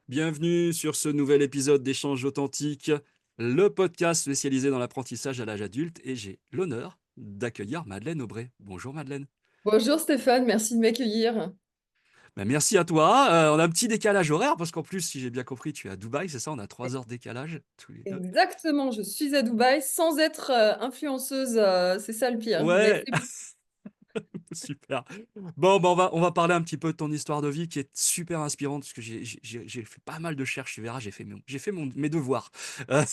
Bienvenue sur ce nouvel épisode d'Échanges Authentiques, le podcast spécialisé dans l'apprentissage à l'âge adulte et j'ai l'honneur d'accueillir Madeleine Aubray. Bonjour Madeleine. Bonjour Stéphane, merci de m'accueillir. Ben, merci à toi. On a un petit décalage horaire parce qu'en plus, si j'ai bien compris, tu es à Dubaï, c'est ça? On a 3 heures de décalage tous les deux. Exactement, je suis à Dubaï sans être influenceuse, c'est ça le pire. Mais Ouais, c'est bon. super. Bon, ben, on va parler un petit peu de ton histoire de vie qui est super inspirante parce que j'ai fait pas mal de recherches, tu verras, mes devoirs. Euh,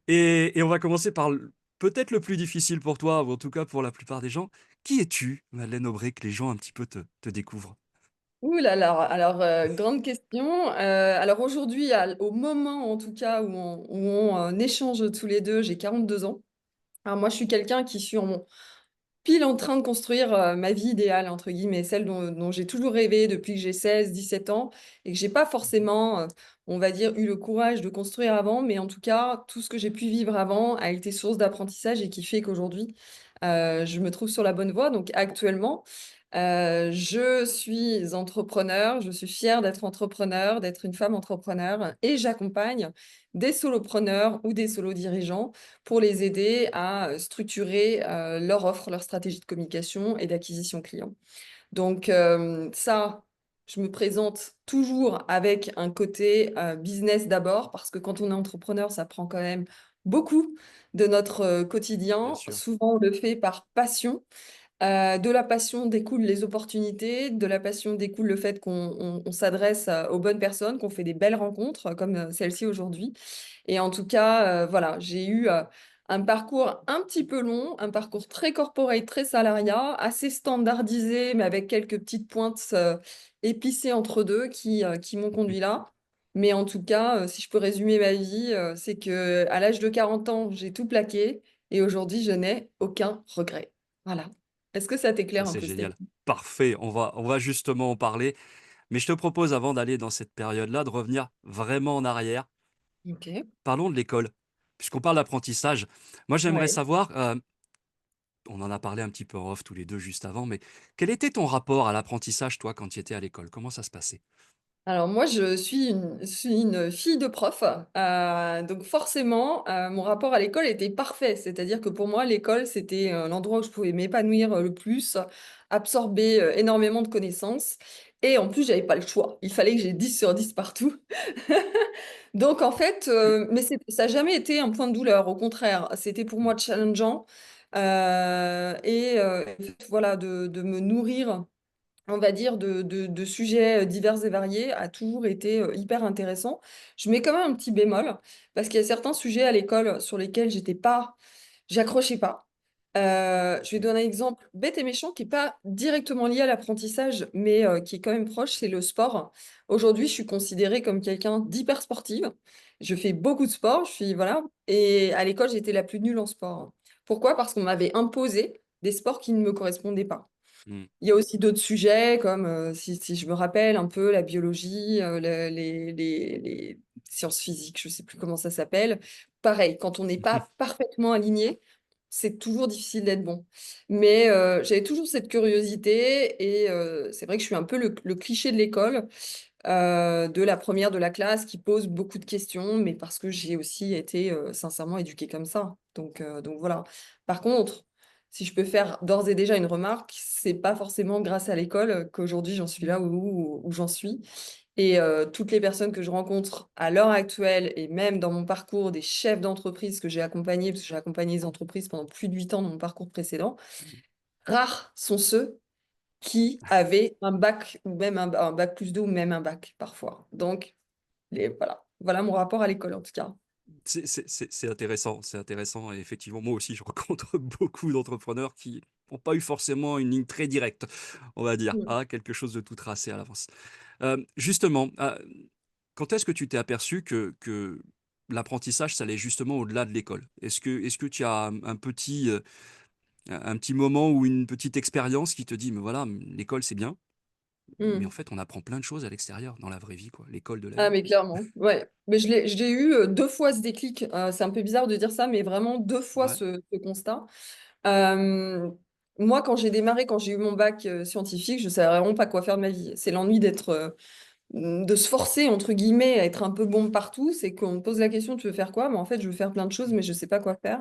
et on va commencer par peut-être le plus difficile pour toi, ou en tout cas pour la plupart des gens. Qui es-tu, Madeleine Aubray, que les gens un petit peu te découvrent? Ouh là là, alors grande question. Alors aujourd'hui, au moment en tout cas où on échange tous les deux, j'ai 42 ans. Alors moi, je suis quelqu'un qui suis pile en train de construire ma vie idéale, entre guillemets, celle dont j'ai toujours rêvé depuis que j'ai 16, 17 ans et que j'ai pas forcément, on va dire, eu le courage de construire avant, mais en tout cas, tout ce que j'ai pu vivre avant a été source d'apprentissage et qui fait qu'aujourd'hui, je me trouve sur la bonne voie. Donc actuellement, je suis entrepreneur, je suis fière d'être entrepreneur, d'être une femme entrepreneur et j'accompagne des solopreneurs ou des solo-dirigeants pour les aider à structurer leur offre, leur stratégie de communication et d'acquisition client. Donc ça, je me présente toujours avec un côté business d'abord, parce que quand on est entrepreneur, ça prend quand même beaucoup de notre Bien quotidien. sûr. Souvent, on le fait par passion. De la passion découlent les opportunités, de la passion découle le fait qu'on s'adresse aux bonnes personnes, qu'on fait des belles rencontres comme celle-ci aujourd'hui. Et en tout cas, voilà, j'ai eu un parcours un petit peu long, un parcours très corporate, très salariat, assez standardisé, mais avec quelques petites pointes épicées entre deux qui m'ont conduit là. Mais en tout cas, si je peux résumer ma vie, c'est que à l'âge de 40 ans, j'ai tout plaqué et aujourd'hui, je n'ai aucun regret. Voilà. Est-ce que ça Ça, t'éclaire un c'est peu, génial. Stéphane? Parfait. On va justement en parler. Mais je te propose, avant d'aller dans cette période-là, de revenir vraiment en arrière. Ok. Parlons de l'école. Puisqu'on parle d'apprentissage, moi j'aimerais Ouais. savoir, on en a parlé un petit peu en off tous les deux juste avant, mais quel était ton rapport à l'apprentissage, toi, quand tu étais à l'école? Comment ça se passait? Alors moi, je suis une fille de prof, donc forcément, mon rapport à l'école était parfait. C'est-à-dire que pour moi, l'école, c'était l'endroit où je pouvais m'épanouir le plus, absorber énormément de connaissances. Et en plus, j'avais pas le choix. Il fallait que j'ai 10 sur 10 partout. Donc en fait, mais ça n'a jamais été un point de douleur. Au contraire, c'était pour moi challengeant. En fait, voilà, de me nourrir, on va dire, de sujets divers et variés a toujours été hyper intéressant. Je mets quand même un petit bémol, parce qu'il y a certains sujets à l'école sur lesquels j'accrochais pas. Je vais donner un exemple bête et méchant qui n'est pas directement lié à l'apprentissage, mais qui est quand même proche, c'est le sport. Aujourd'hui, je suis considérée comme quelqu'un d'hyper sportive. Je fais beaucoup de sport, voilà. Et à l'école, j'étais la plus nulle en sport. Pourquoi? Parce qu'on m'avait imposé des sports qui ne me correspondaient pas. Hmm. Il y a aussi d'autres sujets comme, si je me rappelle un peu, la biologie, les sciences physiques, je ne sais plus comment ça s'appelle. Pareil, quand on n'est pas parfaitement aligné, c'est toujours difficile d'être bon. Mais j'avais toujours cette curiosité et c'est vrai que je suis un peu le cliché de l'école, de la première de la classe qui pose beaucoup de questions, mais parce que j'ai aussi été sincèrement éduquée comme ça. Donc voilà. Par contre, si je peux faire d'ores et déjà une remarque, c'est pas forcément grâce à l'école qu'aujourd'hui j'en suis là où j'en suis. Et toutes les personnes que je rencontre à l'heure actuelle et même dans mon parcours des chefs d'entreprise que j'ai accompagnés, parce que j'ai accompagné les entreprises pendant plus de 8 ans dans mon parcours précédent, rares sont ceux qui avaient un bac ou même un bac plus 2 ou même un bac parfois. Donc voilà mon rapport à l'école en tout cas. C'est intéressant, c'est intéressant. Et effectivement, moi aussi, je rencontre beaucoup d'entrepreneurs qui n'ont pas eu forcément une ligne très directe, on va dire, Mm. hein, quelque chose de tout tracé à l'avance. Justement, quand est-ce que tu t'es aperçu que l'apprentissage, ça allait justement au-delà de l'école? Est-ce que tu as un petit moment ou une petite expérience qui te dit, mais voilà, l'école, c'est bien, mais en Mm. fait, on apprend plein de choses à l'extérieur, dans la vraie vie, quoi, l'école de la Ah vie. mais clairement, ouais. Mais je l'ai eu 2 fois ce déclic. C'est un peu bizarre de dire ça, mais vraiment 2 fois Ouais. ce constat. Euh, Moi, quand j'ai démarré, quand j'ai eu mon bac scientifique, je savais vraiment pas quoi faire de ma vie. C'est l'ennui d'être de se forcer, entre guillemets, à être un peu bon partout, c'est qu'on me pose la question, tu veux faire quoi? Mais en fait, je veux faire plein de choses, mais je ne sais pas quoi faire.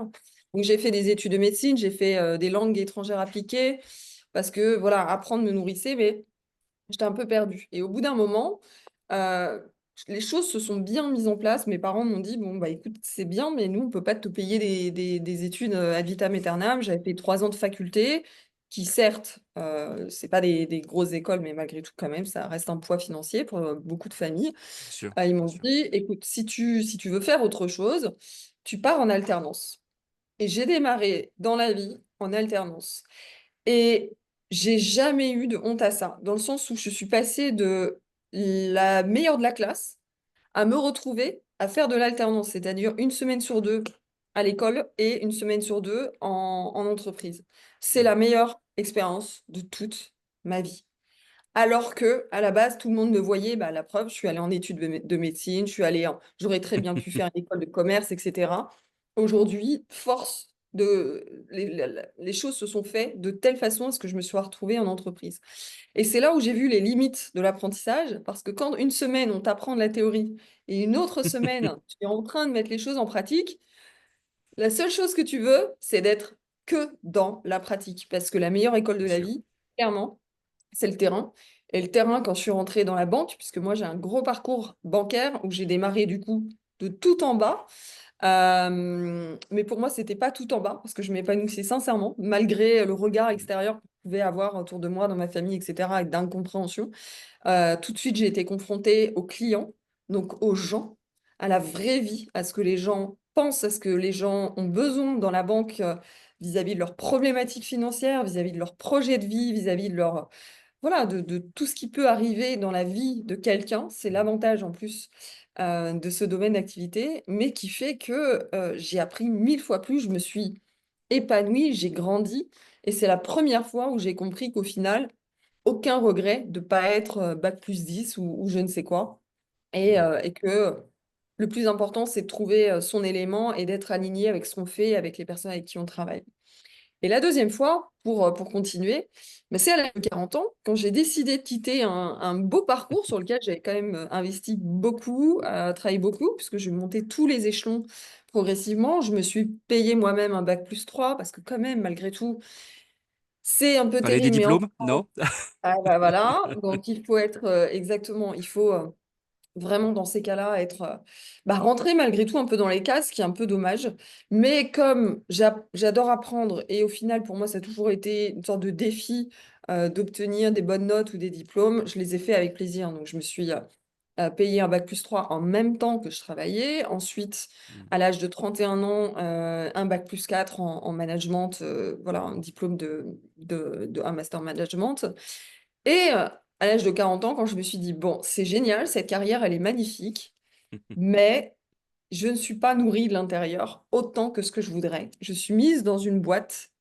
Donc, j'ai fait des études de médecine, j'ai fait des langues étrangères appliquées, parce que, voilà, apprendre me nourrissait, mais j'étais un peu perdue. Et au bout d'un moment, euh, les choses se sont bien mises en place. Mes parents m'ont dit, bon, bah écoute, c'est bien, mais nous, on peut pas te payer des études ad vitam aeternam. J'avais fait 3 ans de faculté, qui certes, c'est pas des grosses écoles, mais malgré tout, quand même, ça reste un poids financier pour beaucoup de familles. Bien sûr, Ils m'ont bien sûr. dit, écoute, si tu veux faire autre chose, tu pars en alternance. Et j'ai démarré dans la vie en alternance. Et j'ai jamais eu de honte à ça, dans le sens où je suis passée de la meilleure de la classe à me retrouver à faire de l'alternance, c'est-à-dire une semaine sur deux à l'école et une semaine sur deux en entreprise. C'est Mm. la meilleure expérience de toute ma vie. Alors que, à la base, tout le monde me voyait, bah, la preuve, je suis allée en études de médecine, j'aurais très bien pu faire une école de commerce, etc. Aujourd'hui, les choses se sont faites de telle façon à ce que je me sois retrouvée en entreprise. Et c'est là où j'ai vu les limites de l'apprentissage, parce que quand une semaine, on t'apprend de la théorie et une autre semaine, tu es en train de mettre les choses en pratique, la seule chose que tu veux, c'est d'être que dans la pratique, parce que la meilleure école de Bien la sûr. vie, clairement, c'est le terrain. Et le terrain, quand je suis rentrée dans la banque, puisque moi j'ai un gros parcours bancaire où j'ai démarré du coup de tout en bas. Mais pour moi, c'était pas tout en bas parce que je m'épanouissais sincèrement, malgré le regard Mm. extérieur que je pouvais avoir autour de moi, dans ma famille, etc., et d'incompréhension. Tout de suite, j'ai été confrontée aux clients, donc aux gens, à la vraie vie, à ce que les gens pensent, à ce que les gens ont besoin dans la banque vis-à-vis de leurs problématiques financières, vis-à-vis de leurs projets de vie, vis-à-vis de leur, voilà, de tout ce qui peut arriver dans la vie de quelqu'un. C'est Mm. l'avantage en plus de ce domaine d'activité, mais qui fait que j'ai appris 1000 fois plus, je me suis épanouie, j'ai grandi, et c'est la première fois où j'ai compris qu'au final, aucun regret de ne pas être bac plus 10 ou je ne sais quoi. Et, Mm. euh, et que le plus important, c'est de trouver son élément et d'être aligné avec ce qu'on fait et avec les personnes avec qui on travaille. Et la deuxième fois, pour continuer, bah, c'est à l'âge de 40 ans, quand j'ai décidé de quitter un beau parcours sur lequel j'avais quand même investi beaucoup, travaillé beaucoup, puisque je montais tous les échelons progressivement. Je me suis payé moi-même un bac plus 3 parce que quand même, malgré tout, c'est un peu Fallait des terrible, mais diplômes? Non? ah bah voilà, donc il faut être exactement, il faut vraiment dans ces cas-là être rentrer malgré tout un peu dans les cases, ce qui est un peu dommage. Mais comme j'adore apprendre et au final pour moi ça a toujours été une sorte de défi d'obtenir des bonnes notes ou des diplômes, je les ai fait avec plaisir. Donc je me suis payé un bac plus 3 en même temps que je travaillais. Ensuite, Mm. à l'âge de 31 ans, un bac plus 4 en management, voilà, un diplôme un master management. Et à l'âge de 40 ans, quand je me suis dit, bon, c'est génial, cette carrière, elle est magnifique, mais je ne suis pas nourrie de l'intérieur autant que ce que je voudrais. Je suis mise dans une boîte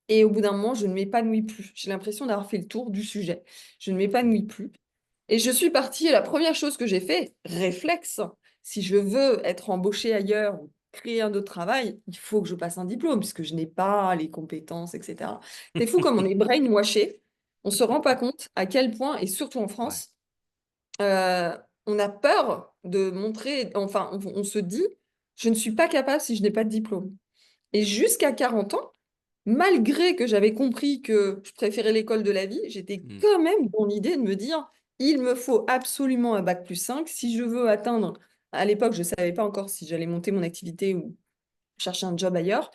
et au bout d'un moment, je ne m'épanouis plus. J'ai l'impression d'avoir fait le tour du sujet. Je ne Mm. m'épanouis plus. Et je suis partie, et la première chose que j'ai fait, réflexe, si je veux être embauchée ailleurs ou créer un autre travail, il faut que je passe un diplôme, puisque je n'ai pas les compétences, etc. C'est fou comme on est brainwashé, on ne se rend pas compte à quel point, et surtout en Ouais. France, euh, on a peur de montrer, enfin, on se dit, je ne suis pas capable si je n'ai pas de diplôme. Et jusqu'à 40 ans, malgré que j'avais compris que je préférais l'école de la vie, j'étais Mm. quand même dans l'idée de me dire, il me faut absolument un bac plus 5 si je veux atteindre, à l'époque, je ne savais pas encore si j'allais monter mon activité ou chercher un job ailleurs,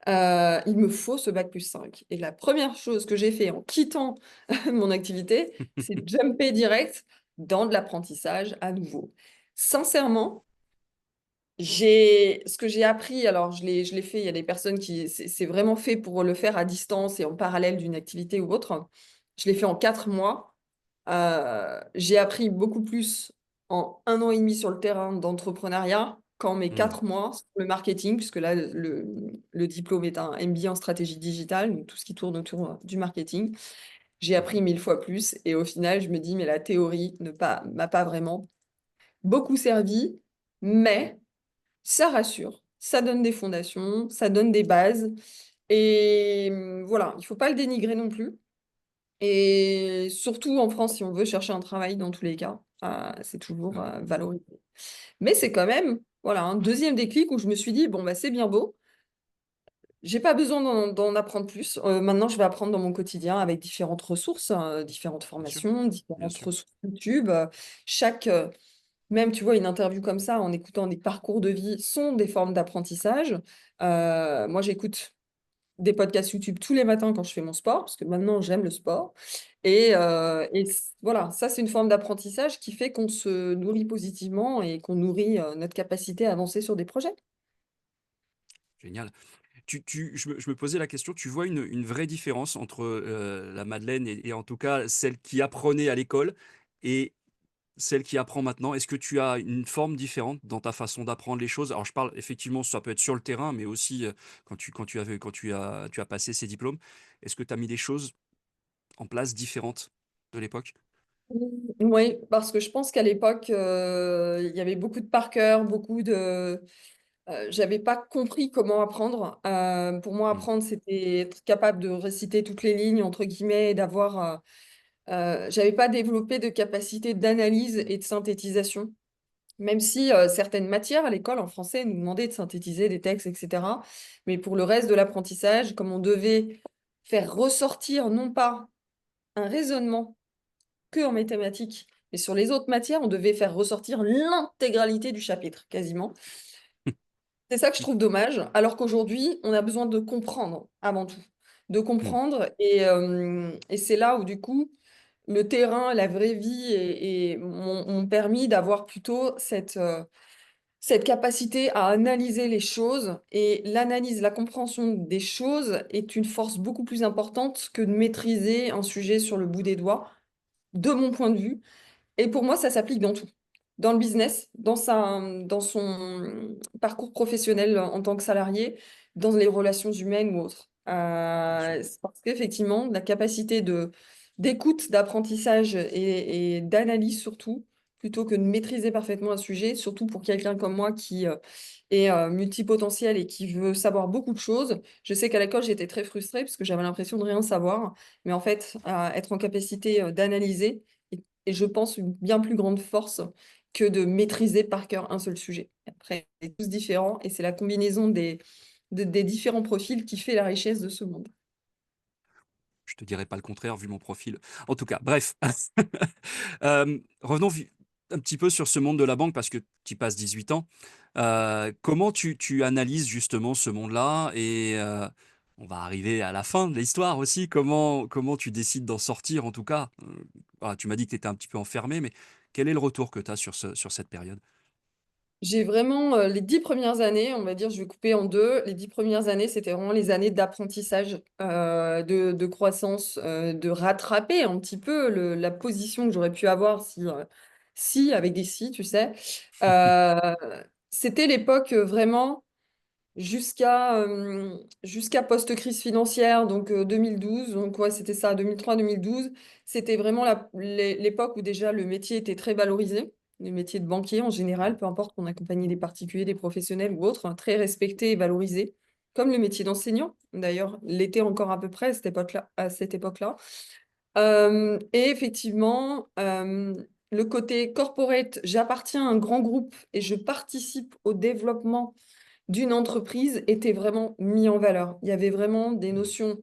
il me faut ce bac plus 5. Et la première chose que j'ai fait en quittant mon activité, c'est jumper direct dans de l'apprentissage à nouveau. Sincèrement, ce que j'ai appris, alors je l'ai fait, il y a des personnes qui, c'est vraiment fait pour le faire à distance et en parallèle d'une activité ou autre. Je l'ai fait en 4 mois. J'ai appris beaucoup plus en 1 an et demi sur le terrain d'entrepreneuriat qu'en mes Mm. 4 mois sur le marketing, puisque là, le diplôme est un MBA en stratégie digitale, donc tout ce qui tourne autour du marketing. J'ai appris Mhm. 1000 fois plus et au final, je me dis, mais la théorie m'a pas vraiment beaucoup servi, mais ça rassure, ça donne des fondations, ça donne des bases. Et voilà, il faut pas le dénigrer non plus. Et surtout en France, si on veut chercher un travail dans tous les cas. c'est toujours, Ouais, valorisé. Mais c'est quand même, voilà, un deuxième déclic où je me suis dit: «Bon, bah, c'est bien beau, j'ai pas besoin d'en apprendre plus. Maintenant, je vais apprendre dans mon quotidien avec différentes ressources, différentes bien sûr, formations, bien différentes sûr. ressources YouTube, chaque, même, tu vois, une interview comme ça, en écoutant des parcours de vie, sont des formes d'apprentissage. Moi, j'écoute des podcasts YouTube tous les matins quand je fais mon sport, parce que maintenant j'aime le sport et voilà, ça, c'est une forme d'apprentissage qui fait qu'on se nourrit positivement et qu'on nourrit, notre capacité à avancer sur des projets. Génial. Je me posais la question, tu vois une vraie différence entre, la Madeleine et en tout cas celle qui apprenait à l'école et celle qui apprend maintenant? Est-ce que tu as une forme différente dans ta façon d'apprendre les choses? Alors je parle effectivement, ça peut être sur le terrain, mais aussi, quand tu as passé ces diplômes. Est-ce que tu as mis des choses en place différentes de l'époque? Oui, parce que je pense qu'à l'époque, il y avait beaucoup de par cœur, beaucoup de j'avais pas compris comment apprendre. Pour moi, Mmh, apprendre, c'était être capable de réciter toutes les lignes, entre guillemets, et d'avoir, j'avais pas développé de capacité d'analyse et de synthétisation. Même si, certaines matières à l'école, en français, nous demandaient de synthétiser des textes et cetera. Mais pour le reste de l'apprentissage, comme on devait faire ressortir non pas un raisonnement que en mathématiques, mais sur les autres matières, on devait faire ressortir l'intégralité du chapitre, quasiment. C'est ça que je trouve dommage, alors qu'aujourd'hui, on a besoin de comprendre avant tout. De mmh. comprendre et c'est là où du coup, le terrain, la vraie vie et m'ont permis d'avoir plutôt cette capacité à analyser les choses et l'analyse, la compréhension des choses est une force beaucoup plus importante que de maîtriser un sujet sur le bout des doigts, de mon point de vue. Et pour moi, ça s'applique dans tout. Dans le business, dans son parcours professionnel en tant que salarié, dans les relations humaines ou autres. Bien sûr. C'est parce qu'effectivement, la capacité d'écoute, d'apprentissage et d'analyse surtout, plutôt que de maîtriser parfaitement un sujet, surtout pour quelqu'un comme moi qui est multipotentiel et qui veut savoir beaucoup de choses. Je sais qu'à l'école, j'étais très frustrée parce que j'avais l'impression de rien savoir, mais en fait, être en capacité d'analyser et je pense une bien plus grande force que de maîtriser par cœur un seul sujet. Après, on est tous différents et c'est la combinaison des différents profils qui fait la richesse de ce monde. Je te dirais pas le contraire vu mon profil. En tout cas, bref. Revenons un petit peu sur ce monde de la banque parce que tu passes 18 ans. Comment tu analyses justement ce monde-là et on va arriver à la fin de l'histoire aussi. Comment tu décides d'en sortir en tout cas? Voilà, tu m'as dit que tu étais un petit peu enfermé, mais quel est le retour que tu as sur cette période? J'ai vraiment, les 10 premières années, on va dire, je vais couper en 2. Les 10 premières années, c'était vraiment les années d'apprentissage, de croissance, de rattraper un petit peu la position que j'aurais pu avoir si avec des si, tu sais? Heu, C'était l'époque, vraiment jusqu'à post-crise financière, donc 2012, donc ouais, c'était ça, 2003-2012. C'était vraiment l'époque où déjà le métier était très valorisé, le métier de banquier en général, Mmh, peu importe qu'on accompagnait des particuliers, des professionnels ou autres, hein, très respecté et valorisé, comme le métier d'enseignant, d'ailleurs, l'était encore à peu près à cette époque-là. Et effectivement, le côté corporate, j'appartiens à un grand groupe et je participe au développement d'une entreprise était vraiment mis en valeur. Il y avait vraiment des mmh, notions,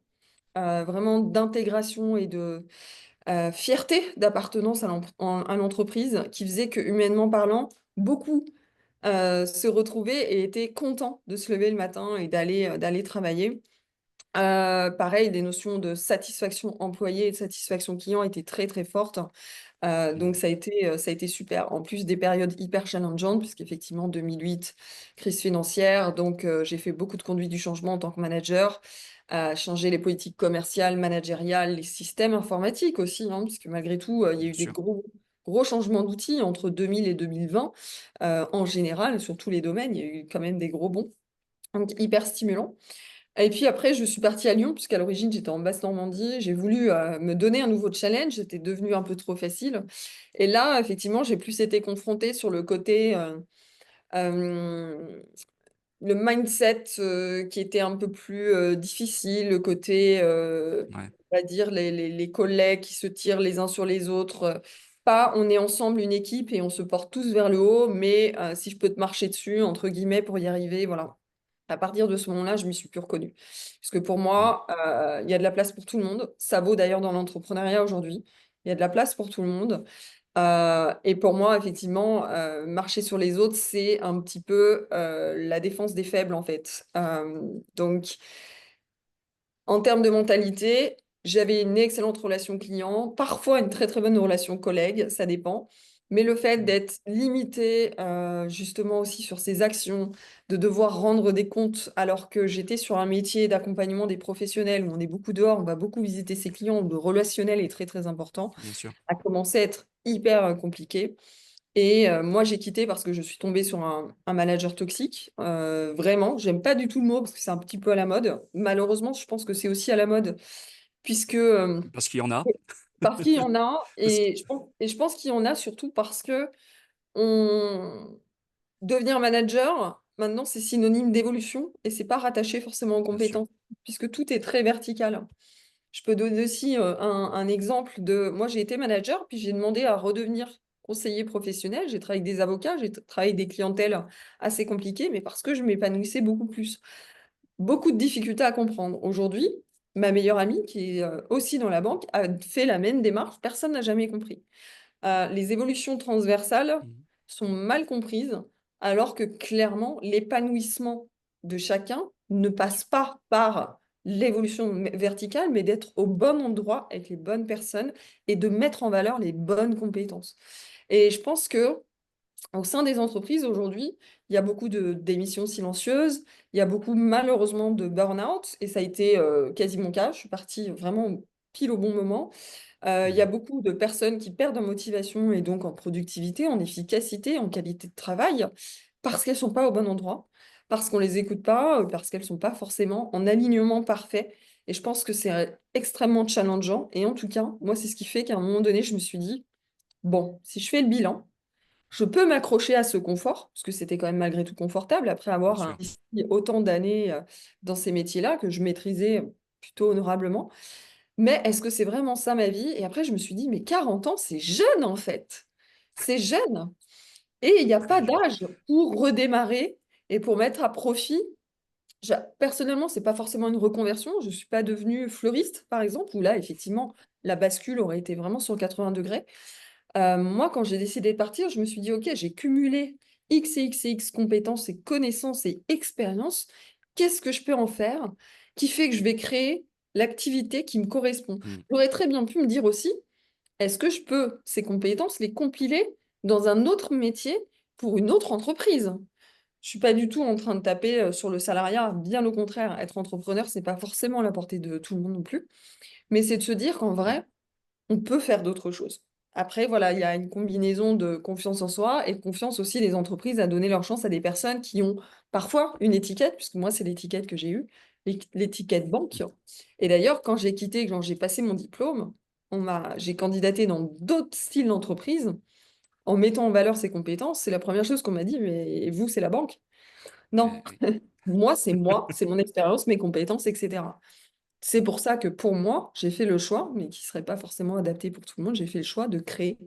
vraiment d'intégration et de, fierté d'appartenance à l'entreprise qui faisait que, humainement parlant, beaucoup, se retrouvaient et étaient contents de se lever le matin et d'aller travailler. Pareil, des notions de satisfaction employé et de satisfaction client étaient très, très fortes. Donc mmh, ça a été super. En plus des périodes hyper challengeantes puisqu'effectivement 2008, crise financière, donc j'ai fait beaucoup de conduite du changement en tant que manager, changer les politiques commerciales, managériales, les systèmes informatiques aussi, hein, puisque malgré tout, il y a bien eu des sûr. gros changements d'outils entre 2000 et 2020, en général, sur tous les domaines, il y a eu quand même des gros bons, donc hyper stimulant. Et puis après, je suis partie à Lyon, puisqu'à l'origine, j'étais en Basse-Normandie. J'ai voulu, me donner un nouveau challenge, c'était devenu un peu trop facile. Et là, effectivement, j'ai plus été confrontée sur le côté, hem, le mindset, qui était un peu plus, difficile, le côté, Ouais. on va dire les collègues qui se tirent les uns sur les autres, pas on est ensemble une équipe et on se porte tous vers le haut, mais si je peux te marcher dessus, entre guillemets, pour y arriver, voilà. À partir de ce moment-là, je m'y suis plus reconnue. Parce que pour Mmh. moi, il y a de la place pour tout le monde. Ça vaut d'ailleurs dans l'entrepreneuriat aujourd'hui. Il y a de la place pour tout le monde. Et pour moi, effectivement, marcher sur les autres, c'est un petit peu, la défense des faibles, en fait. Donc en termes de mentalité, j'avais une excellente relation client, parfois une très, très bonne relation collègue, ça dépend. Mais le fait Mmh. d'être limité, justement aussi sur ses actions, de devoir rendre des comptes alors que j'étais sur un métier d'accompagnement des professionnels où on est beaucoup dehors, on va beaucoup visiter ses clients, où le relationnel est très, très important, Bien sûr. a commencé à être hyper, compliqué. Et moi, j'ai quitté parce que je suis tombée sur un manager toxique, vraiment. J'aime pas du tout le mot parce que c'est un petit peu à la mode. Malheureusement, je pense que c'est aussi à la mode puisque, Parce qu'il y en a. parce qu'il y en a Parce et je pense qu'il y en a surtout parce que on devenir manager, maintenant, c'est synonyme d'évolution et c'est pas rattaché forcément aux bien sûr. compétences puisque tout est très vertical. Je peux donner aussi, un exemple de moi, j'ai été manager, puis j'ai demandé à redevenir conseiller professionnel. J'ai travaillé avec des avocats, j'ai travaillé avec des clientèles assez compliquées, mais parce que je m'épanouissais beaucoup plus. Beaucoup de difficultés à comprendre. Aujourd'hui, ma meilleure amie, qui est, aussi dans la banque, a fait la même démarche, personne n'a jamais compris. Les évolutions transversales Mmh. sont mal comprises, alors que clairement, l'épanouissement de chacun ne passe pas par l'évolution verticale, mais d'être au bon endroit avec les bonnes personnes et de mettre en valeur les bonnes compétences. Et je pense que au sein des entreprises aujourd'hui, il y a beaucoup de démissions silencieuses, il y a beaucoup malheureusement de burn-out, et ça a été quasi mon cas. Je suis partie vraiment pile au bon moment. Il y a Mmh. beaucoup de personnes qui perdent en motivation et donc en productivité, en efficacité, en qualité de travail, parce qu'elles sont pas au bon endroit, parce qu'on les écoute pas, parce qu'elles sont pas forcément en alignement parfait. Et je pense que c'est extrêmement challengeant. Et en tout cas, moi, c'est ce qui fait qu'à un moment donné, je me suis dit, bon, si je fais le bilan, je peux m'accrocher à ce confort, parce que c'était quand même malgré tout confortable après Bien avoir sûr. investi autant d'années dans ces métiers-là que je maîtrisais plutôt honorablement. Mais est-ce que c'est vraiment ça ma vie? Et après, je me suis dit, mais 40 ans, c'est jeune en fait. C'est jeune. Et il n'y a Très pas jeune. d'âge pour redémarrer et pour mettre à profit. Personnellement, c'est pas forcément une reconversion. Je ne suis pas devenue fleuriste, par exemple, où là, effectivement, la bascule aurait été vraiment sur 80 degrés. Moi, quand j'ai décidé de partir, je me suis dit: «OK, j'ai cumulé X et X et X compétences et connaissances et expériences. Qu'est-ce que je peux en faire qui fait que je vais créer l'activité qui me correspond?» Mmh. J'aurais très bien pu me dire aussi: «Est-ce que je peux, ces compétences, les compiler dans un autre métier pour une autre entreprise?» Je suis pas du tout en train de taper, sur le salariat, bien au contraire. Être entrepreneur, c'est pas forcément à la portée de tout le monde non plus. Mais c'est de se dire qu'en Mmh. vrai, on peut faire d'autres choses. Après, voilà, il y a une combinaison de confiance en soi et de confiance aussi des entreprises à donner leur chance à des personnes qui ont parfois une étiquette, puisque moi, c'est l'étiquette que j'ai eue, l'étiquette banque. Et d'ailleurs, quand j'ai quitté, quand j'ai passé mon diplôme, j'ai candidaté dans d'autres styles d'entreprise en mettant en valeur ses compétences. C'est la première chose qu'on m'a dit, mais vous, c'est la banque? Non, Oui. moi, c'est mon expérience, mes compétences, etc. C'est pour ça que pour moi, j'ai fait le choix, mais qui ne serait pas forcément adapté pour tout le monde, j'ai fait le choix de créer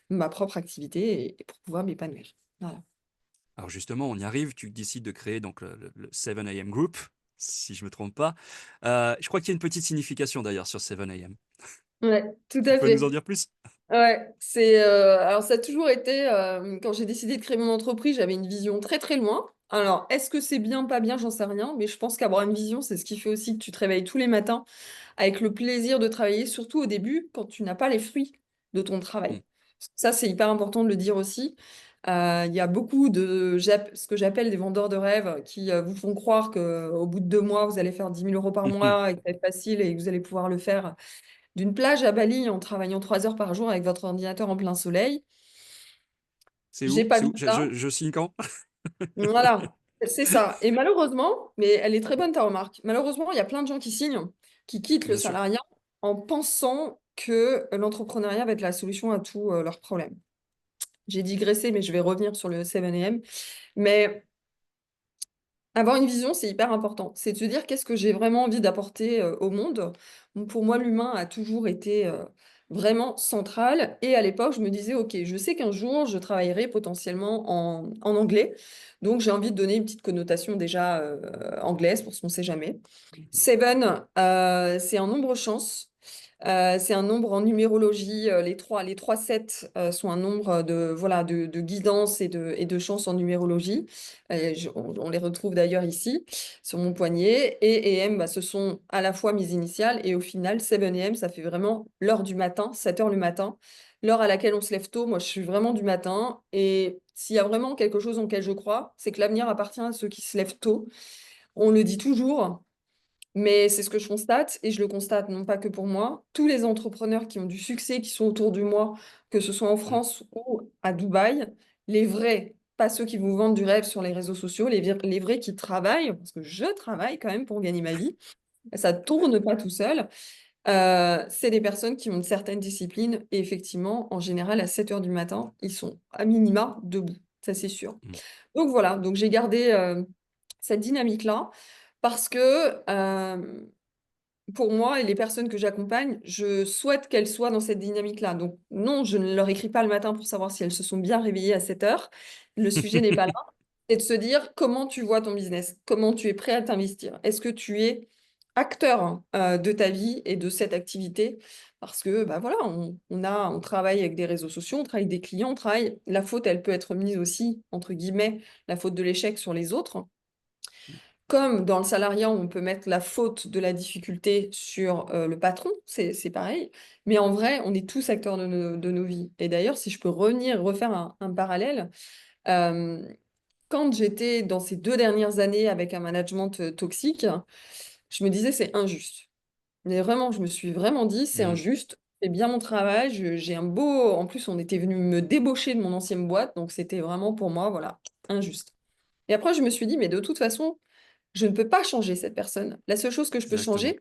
ma propre activité et pour pouvoir m'épanouir. Voilà. Alors justement, on y arrive. Tu décides de créer donc le 7 AM Group, si je me trompe pas. Je crois qu'il y a une petite signification d'ailleurs sur 7 AM. Ouais, tout Tu à peux nous en fait. dire plus? Ouais, alors ça a toujours été, quand j'ai décidé de créer mon entreprise, j'avais une vision très, très loin. Alors, est-ce que c'est bien, pas bien? J'en sais rien, mais je pense qu'avoir une vision, c'est ce qui fait aussi que tu te réveilles tous les matins avec le plaisir de travailler, surtout au début, quand tu n'as pas les fruits de ton travail. Mmh. Ça, c'est hyper important de le dire aussi. Il y a beaucoup ce que j'appelle des vendeurs de rêves qui, vous font croire qu'au bout de 2 mois, vous allez faire 10 000 € par mois et que ça va être facile et que vous allez pouvoir le faire d'une plage à Bali en travaillant 3 heures par jour avec votre ordinateur en plein soleil. C'est J'ai où? pas C'est vu où? ça. Je signe quand? Voilà, c'est ça. Et malheureusement, mais elle est très bonne ta remarque. Malheureusement, il y a plein de gens qui signent, qui quittent le Bien sûr. salariat en pensant que l'entrepreneuriat va être la solution à tous leurs problèmes. J'ai digressé, mais je vais revenir sur le 7 AM. Mais avoir une vision, c'est hyper important. C'est de se dire qu'est-ce que j'ai vraiment envie d'apporter au monde. Donc, pour moi, l'humain a toujours été vraiment centrale. Et à l'époque, je me disais, OK, je sais qu'un jour, je travaillerai potentiellement en anglais. Donc, j'ai envie de donner une petite connotation déjà anglaise pour ce qu'on ne sait jamais. Seven, c'est un nombre chance. C'est un nombre en numérologie. Les trois 7 sont un nombre voilà, de guidance et de chance en numérologie. On les retrouve d'ailleurs ici, sur mon poignet. Et M, bah, ce sont à la fois mes initiales. Et au final, 7 AM, ça fait vraiment l'heure du matin, 7 heures le matin. L'heure à laquelle on se lève tôt, moi je suis vraiment du matin. Et s'il y a vraiment quelque chose en lequel je crois, c'est que l'avenir appartient à ceux qui se lèvent tôt. On le dit toujours. Mais c'est ce que je constate, et je le constate non pas que pour moi. Tous les entrepreneurs qui ont du succès, qui sont autour de moi, que ce soit en Mm. France ou à Dubaï, les vrais, pas ceux qui vous vendent du rêve sur les réseaux sociaux, les vrais qui travaillent, parce que je travaille quand même pour gagner ma vie, ça tourne pas tout seul, c'est des personnes qui ont une certaine discipline, et effectivement, en général, à 7 heures du matin, ils sont à minima debout, ça c'est sûr. Mm. Donc voilà, donc j'ai gardé cette dynamique-là parce que pour moi et les personnes que j'accompagne, je souhaite qu'elles soient dans cette dynamique-là. Donc non, je ne leur écris pas le matin pour savoir si elles se sont bien réveillées à 7 heures. Le sujet n'est pas là. C'est de se dire comment tu vois ton business, comment tu es prêt à t'investir. Est-ce que tu es acteur de ta vie et de cette activité? Parce que bah voilà, on travaille avec des réseaux sociaux, on travaille avec des clients, on travaille. La faute, elle peut être mise aussi, entre guillemets, la faute de l'échec sur les autres. Comme dans le salariat, on peut mettre la faute de la difficulté sur le patron, c'est pareil. Mais en vrai, on est tous acteurs de nos vies. Et d'ailleurs, si je peux refaire un parallèle, euh, quand j'étais dans ces 2 dernières années avec un management toxique, je me disais c'est injuste. Mais vraiment, je me suis vraiment dit c'est Mm. injuste. Je fais bien mon travail. J'ai un beau. En plus, on était venu me débaucher de mon ancienne boîte, donc c'était vraiment pour moi, voilà, injuste. Et après, je me suis dit, mais de toute façon, je ne peux pas changer cette personne. La seule chose que je peux Exactement. changer,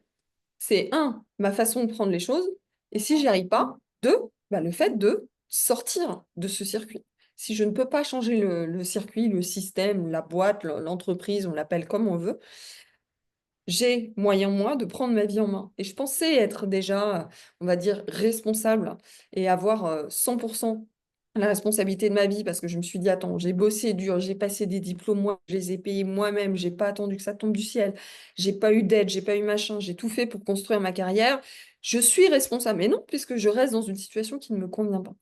c'est un, ma façon de prendre les choses, et si j'y arrive pas, deux, bah, le fait de sortir de ce circuit. Si je ne peux pas changer le circuit, le système, la boîte, l'entreprise, on l'appelle comme on veut, j'ai moyen, moi, de prendre ma vie en main. Et je pensais être déjà, on va dire, responsable et avoir 100% la responsabilité de ma vie parce que je me suis dit, attends, j'ai bossé dur, j'ai passé des diplômes, moi, je les ai payés moi-même, j'ai pas attendu que ça tombe du ciel, j'ai pas eu d'aide, j'ai pas eu machin, j'ai tout fait pour construire ma carrière. Je suis responsable. Mais non, puisque je reste dans une situation qui ne me convient pas.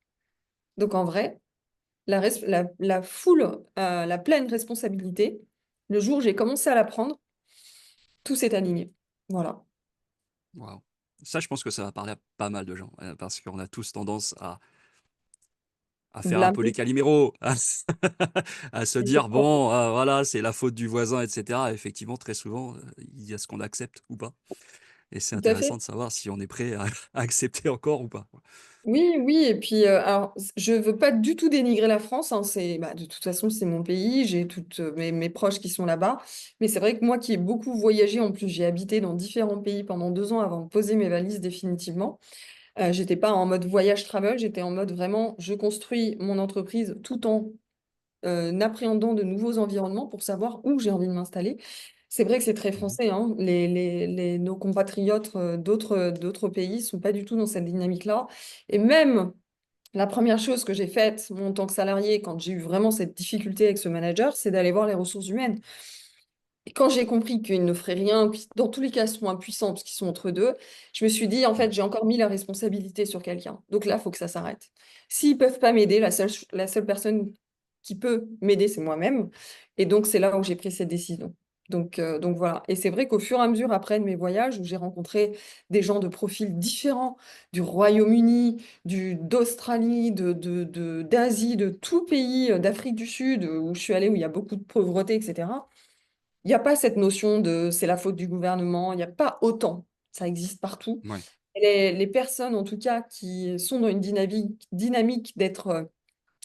Donc en vrai, la full, la pleine responsabilité, le jour où j'ai commencé à la prendre, tout s'est aligné. Voilà. Waouh. Ça, je pense que ça va parler à pas mal de gens, parce qu'on a tous tendance à faire un peu les Blâmer, caliméros, à se dire, exactement. bon, voilà, c'est la faute du voisin, etc. Effectivement, très souvent, il y a ce qu'on accepte ou pas. Et c'est Tout à intéressant fait. de savoir si on est prêt à, à accepter encore ou pas. Oui, oui, et puis alors je veux pas du tout dénigrer la France, hein, bah, de toute façon c'est mon pays, j'ai toutes mes proches qui sont là-bas, mais c'est vrai que moi qui ai beaucoup voyagé, en plus j'ai habité dans différents pays pendant 2 ans avant de poser mes valises définitivement. J'étais pas en mode voyage travel, j'étais en mode vraiment je construis mon entreprise tout en appréhendant de nouveaux environnements pour savoir où j'ai envie de m'installer. C'est vrai que c'est très Mhm. français, hein. Nos compatriotes d'autres pays sont pas du tout dans cette dynamique-là. Et même la première chose que j'ai faite, moi, en tant que salarié, quand j'ai eu vraiment cette difficulté avec ce manager, c'est d'aller voir les ressources humaines. Et quand j'ai compris qu'ils ne feraient rien, qu'ils, dans tous les cas, sont impuissants parce qu'ils sont entre deux, je me suis dit, en Mm. fait, j'ai encore mis la responsabilité sur quelqu'un. Donc là, il faut que ça s'arrête. S'ils peuvent pas m'aider, la seule personne qui peut m'aider, c'est moi-même. Et donc, c'est là où j'ai pris cette décision. Donc voilà. Et c'est vrai qu'au fur et à mesure, après de mes voyages, où j'ai rencontré des gens de profils différents, du Royaume-Uni, d'Australie, d'Asie, de tout pays, d'Afrique du Sud, où je suis allée, où il y a beaucoup de pauvreté, etc. Il n'y a pas cette notion de c'est la faute du gouvernement, il n'y a pas autant. Ça existe partout. Ouais. Et les personnes, en tout cas, qui sont dans une dynamique d'être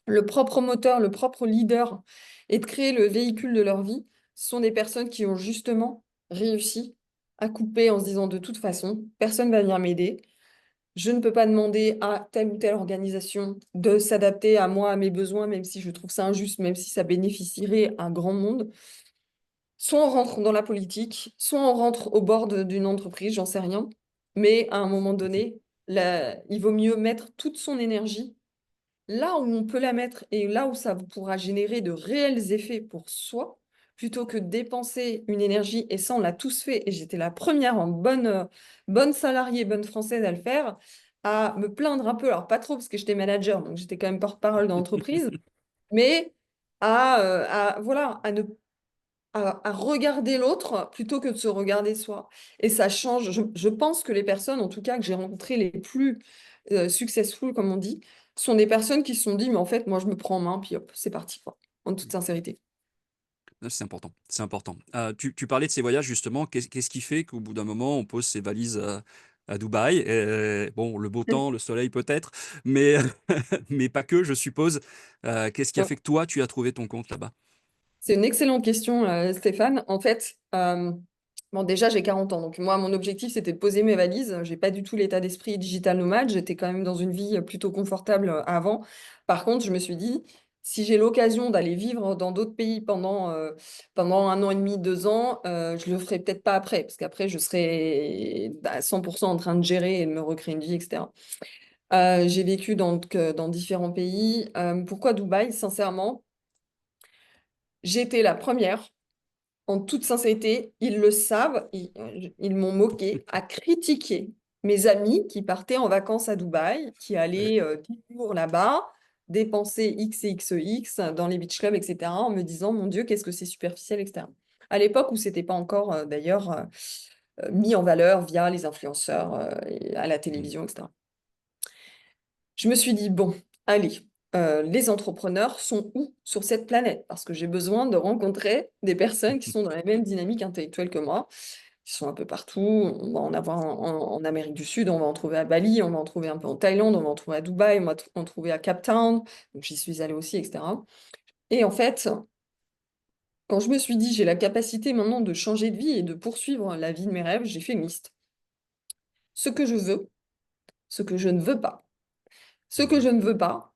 le propre moteur, le propre leader et de créer le véhicule de leur vie, sont des personnes qui ont justement réussi à couper en se disant de toute façon, personne ne va venir m'aider. Je ne peux pas demander à telle ou telle organisation de s'adapter à moi, à mes besoins, même si je trouve ça injuste, même si ça bénéficierait à un grand monde. Soit on rentre dans la politique, soit on rentre au bord d'une entreprise, j'en sais rien. Mais à un moment Mhm. donné, il vaut mieux mettre toute son énergie là où on peut la mettre et là où ça pourra générer de réels effets pour soi, plutôt que de dépenser une énergie, et ça, on l'a tous fait, et j'étais la première en bonne salariée, bonne française à le faire, à me plaindre un peu, alors pas trop parce que j'étais manager, donc j'étais quand même porte-parole dans l'entreprise, mais voilà, à regarder l'autre plutôt que de se regarder soi. Et ça change. Je pense que les personnes, en tout cas, que j'ai rencontrées les plus successful, comme on dit, sont des personnes qui se sont dit, mais en fait, moi, je me prends en main, puis hop, c'est parti, quoi. En toute sincérité. C'est important, c'est important. Tu parlais de ces voyages justement. Qu'est-ce qui fait qu'au bout d'un moment, on pose ses valises à Dubaï? Bon, le beau temps, le soleil peut-être, mais, mais pas que, je suppose. Qu'est-ce qui a fait que toi, tu as trouvé ton compte là-bas? C'est une excellente question, Stéphane. En fait, bon, déjà, j'ai 40 ans. Donc, moi, mon objectif, c'était de poser mes valises. J'ai pas du tout l'état d'esprit digital nomade. J'étais quand même dans une vie plutôt confortable avant. Par contre, je me suis dit, si j'ai l'occasion d'aller vivre dans d'autres pays pendant 1 an et demi, 2 ans, je le ferai peut-être pas après. Parce qu'après, je serai à 100% en train de gérer et de me recréer une vie, etc. J'ai vécu dans différents pays. Pourquoi Dubaï? Sincèrement, j'étais la première. En toute sincérité, ils le savent, ils m'ont moqué, à critiquer mes amis qui partaient en vacances à Dubaï, qui Ouais. allaient 10 jours là-bas, dépenser X et X, X dans les beach clubs, etc., en me disant, mon Dieu, qu'est-ce que c'est superficiel, etc. À l'époque où c'était pas encore, d'ailleurs, mis en valeur via les influenceurs et à la Mm. télévision, etc. Je me suis dit, bon, allez, les entrepreneurs sont où sur cette planète? Parce que j'ai besoin de rencontrer des personnes qui sont dans la même dynamique intellectuelle que moi, qui sont un peu partout. On va en avoir en Amérique du Sud, on va en trouver à Bali, on va en trouver un peu en Thaïlande, on va en trouver à Dubaï, on va en trouver à Cape Town, donc j'y suis allée aussi, etc. Et en fait, quand je me suis dit, j'ai la capacité maintenant de changer de vie et de poursuivre la vie de mes rêves, j'ai fait une liste. Ce que je veux, ce que je ne veux pas. Ce que Mhm. je ne veux pas,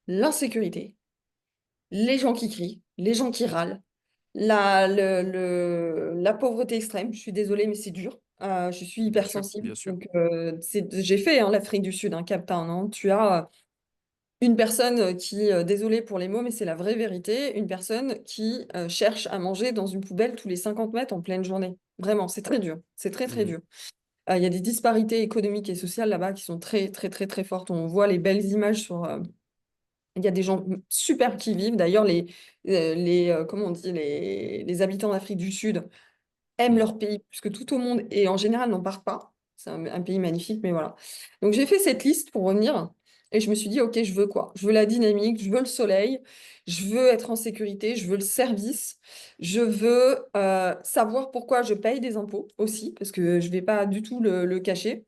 l'insécurité, les gens qui crient, les gens qui râlent, la pauvreté extrême. Je suis désolée, mais c'est dur. Je suis Bien sûr, hypersensible. bien sûr. Donc, j'ai fait hein, l'Afrique du Sud, un Cap Town. Hein. Tu as une personne qui, désolée pour les mots, mais c'est la vraie vérité, une personne qui cherche à manger dans une poubelle tous les 50 mètres en pleine journée. Vraiment, c'est très dur. C'est très, très Mhm. dur. Il y a des disparités économiques et sociales là-bas qui sont très, très, très, très fortes. On voit les belles images il y a des gens super qui vivent. D'ailleurs, comment on dit, les habitants d'Afrique du Sud aiment Mhm. leur pays plus que tout au monde et en général n'en partent pas. C'est un pays magnifique, mais voilà. Donc j'ai fait cette liste pour revenir et je me suis dit, OK, je veux quoi? Je veux la dynamique, je veux le soleil, je veux être en sécurité, je veux le service, je veux savoir pourquoi je paye des impôts aussi, parce que je ne vais pas du tout le cacher.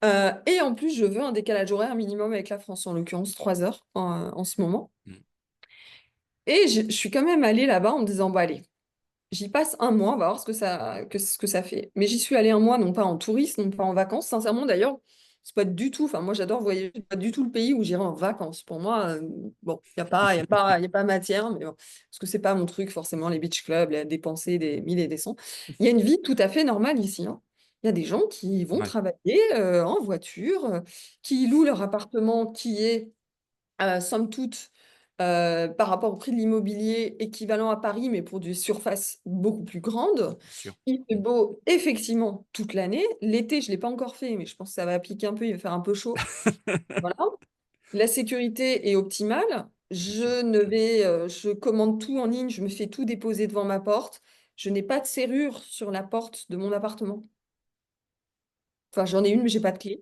Et en plus, je veux un décalage horaire minimum avec la France, en l'occurrence 3 heures en ce moment. Mhm. Et je suis quand même allée là-bas en me disant, bon, allez, j'y passe un mois, on va voir ce que ça fait. Mais j'y suis allée un mois, non pas en touriste, non pas en vacances. Sincèrement, d'ailleurs, c'est pas du tout, enfin, moi j'adore voyager, c'est pas du tout le pays où j'irai en vacances. Pour moi, bon, il y a pas matière, mais bon, parce que c'est pas mon truc, forcément, les beach clubs, les dépenser des mille et des cents. Il y a une vie tout à fait normale ici, hein. Il y a des gens qui vont Ouais, travailler en voiture, qui louent leur appartement qui est somme toute, par rapport au prix de l'immobilier équivalent à Paris, mais pour des surfaces beaucoup plus grandes. bien sûr. Il fait beau effectivement toute l'année. L'été, je ne l'ai pas encore fait, mais je pense que ça va piquer un peu, il va faire un peu chaud. Voilà. La sécurité est optimale. Bien sûr. Je commande tout en ligne, je me fais tout déposer devant ma porte. Je n'ai pas de serrure sur la porte de mon appartement. Enfin, j'en ai une, mais j'ai pas de clé.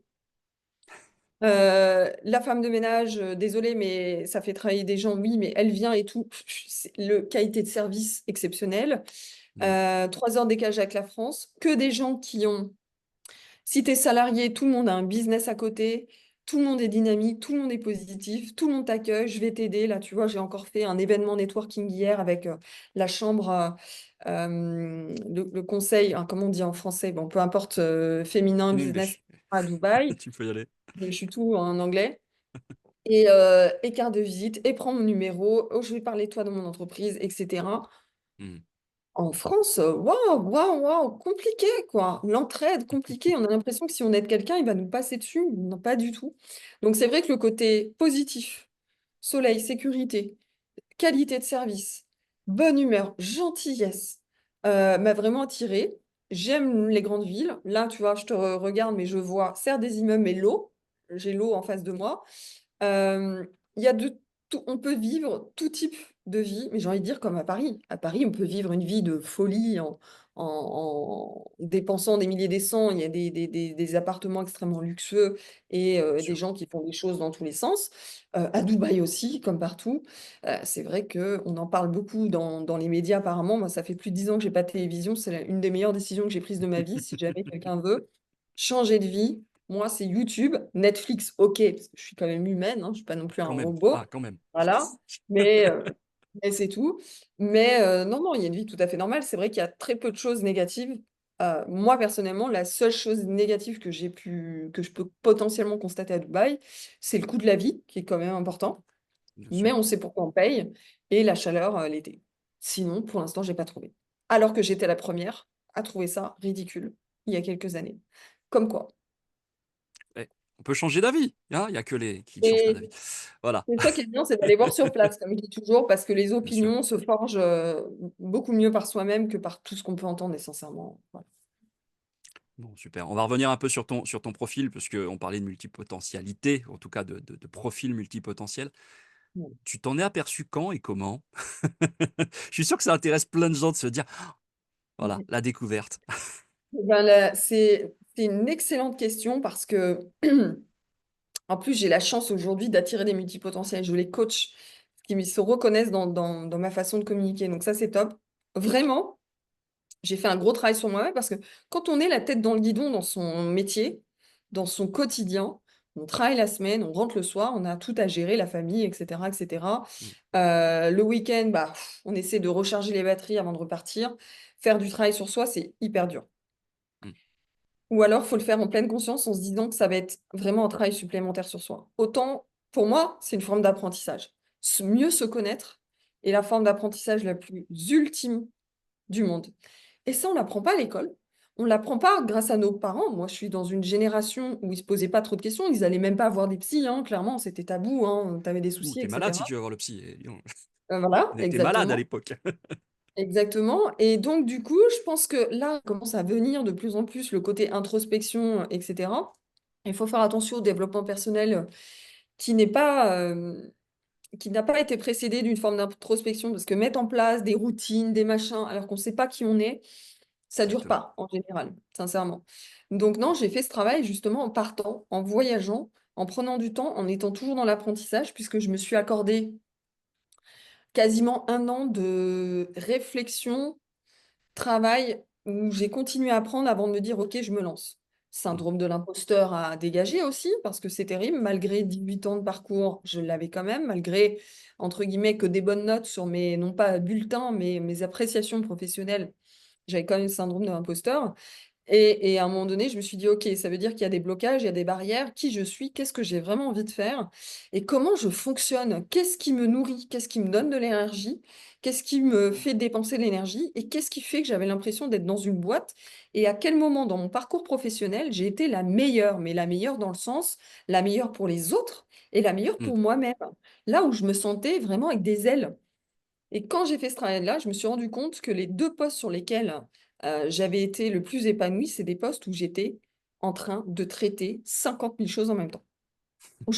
La femme de ménage, désolée, mais ça fait travailler des gens, oui, mais elle vient et tout. C'est le qualité de service exceptionnelle. Mhm. 3 heures de décalage avec la France. Que des gens qui ont. Si tu es salarié, tout le monde a un business à côté. Tout le monde est dynamique, tout le monde est positif, tout le monde t'accueille. Je vais t'aider. Là, tu vois, j'ai encore fait un événement networking hier avec la chambre, le conseil, hein, comment on dit en français, bon, peu importe, féminin, In business English. à Dubaï. Tu peux y aller. Je suis tout en anglais. Et carte de visite, et prends mon numéro, oh, je vais parler de toi dans mon entreprise, etc. Mhm. En France, waouh, waouh, waouh, compliqué quoi. L'entraide, compliqué. On a l'impression que si on aide quelqu'un, il va nous passer dessus. Non, pas du tout. Donc c'est vrai que le côté positif, soleil, sécurité, qualité de service, bonne humeur, gentillesse, m'a vraiment attirée. J'aime les grandes villes. Là, tu vois, je te regarde, mais je vois certes des immeubles, mais l'eau. J'ai l'eau en face de moi. Il y a de tout, on peut vivre tout type de vie, mais j'ai envie de dire comme à Paris. À Paris, on peut vivre une vie de folie en dépensant des milliers des cents. Il y a des appartements extrêmement luxueux et Bien des sûr. gens qui font des choses dans tous les sens. À Dubaï aussi, comme partout. C'est vrai qu'on en parle beaucoup dans les médias apparemment. Moi, ça fait plus de 10 ans que j'ai pas de télévision. C'est une des meilleures décisions que j'ai prises de ma vie. Si jamais quelqu'un veut changer de vie, moi, c'est YouTube, Netflix, OK, parce que je suis quand même humaine, hein, je suis pas non plus un Quand même. robot, Ah, quand même. voilà, mais mais c'est tout. Mais non, non, il y a une vie tout à fait normale. C'est vrai qu'il y a très peu de choses négatives. Moi, personnellement, la seule chose négative que je peux potentiellement constater à Dubaï, c'est le coût de la vie, qui est quand même important, Bien mais sûr. on sait pourquoi on paye, et la chaleur, l'été. Sinon, pour l'instant, j'ai pas trouvé. Alors que j'étais la première à trouver ça ridicule, il y a quelques années. Comme quoi. Eh, on peut changer d'avis, hein, il y a que les qui ne changent pas Et d'avis. Voilà, c'est ça qui est bien, c'est d'aller voir sur place, comme je dis toujours, parce que les bien sûr. opinions se forgent beaucoup mieux par soi-même que par tout ce qu'on peut entendre, et sincèrement. Voilà. Bon, super. On va revenir un peu sur ton profil, parce qu'on parlait de multipotentialité, en tout cas de profil multipotentiel. Bon. Tu t'en es aperçu quand et comment? Je suis sûr que ça intéresse plein de gens de se dire, voilà, la découverte. Ben là, c'est une excellente question parce que, en plus, j'ai la chance aujourd'hui d'attirer des multipotentiels. Je les coach qui se reconnaissent dans ma façon de communiquer. Donc ça, c'est top. Vraiment, j'ai fait un gros travail sur moi parce que quand on est la tête dans le guidon dans son métier, dans son quotidien, on travaille la semaine, on rentre le soir, on a tout à gérer, la famille, etc., etc. Mm, Le week-end, bah, on essaie de recharger les batteries avant de repartir. Faire du travail sur soi, c'est hyper dur. mm, Ou alors, faut le faire en pleine conscience en se disant que ça va être vraiment un travail supplémentaire sur soi. Autant, pour moi, c'est une forme d'apprentissage. Mieux se connaître est la forme d'apprentissage la plus ultime du monde. Et ça, on l'apprend pas à l'école. On l'apprend pas grâce à nos parents. Moi, je suis dans une génération où ils se posaient pas trop de questions. Ils allaient même pas voir des psys, hein. Clairement, c'était tabou, hein. Tu avais des Ouh, soucis, t'es malade si etc. tu vas voir le psy. Voilà, On était malade à exactement. l'époque. Exactement. Et donc, du coup, je pense que là, commence à venir de plus en plus le côté introspection, etc. Il faut faire attention au développement personnel qui n'est pas, qui n'a pas été précédé d'une forme d'introspection, parce que mettre en place des routines, des machins, alors qu'on ne sait pas qui on est, ça dure Exactement. pas en général, sincèrement. Donc non, j'ai fait ce travail justement en partant, en voyageant, en prenant du temps, en étant toujours dans l'apprentissage, puisque je me suis accordé quasiment un an de réflexion, travail, où j'ai continué à apprendre avant de me dire: «OK, je me lance». Mm, Syndrome de l'imposteur à dégager aussi, parce que c'est terrible, malgré 18 ans de parcours, je l'avais quand même, malgré, entre guillemets, que des bonnes notes sur mes non pas bulletins, mais mes appréciations professionnelles, j'avais quand même le syndrome de l'imposteur. Et à un moment donné, je me suis dit: «OK, ça veut dire qu'il y a des blocages, il y a des barrières. Qui je suis? Qu'est-ce que j'ai vraiment envie de faire? Et comment je fonctionne? Qu'est-ce qui me nourrit? Qu'est-ce qui me donne de l'énergie? Qu'est-ce qui me fait dépenser de l'énergie? Et qu'est-ce qui fait que j'avais l'impression d'être dans une boîte? Et à quel moment dans mon parcours professionnel j'ai été la meilleure?» Mais la meilleure dans le sens, la meilleure pour les autres et la meilleure mm, pour moi-même. Là où je me sentais vraiment avec des ailes. Et quand j'ai fait ce travail-là, je me suis rendu compte que les 2 postes sur lesquels, j'avais été le plus épanouie, c'est des postes où j'étais en train de traiter 50 000 choses en même temps. Où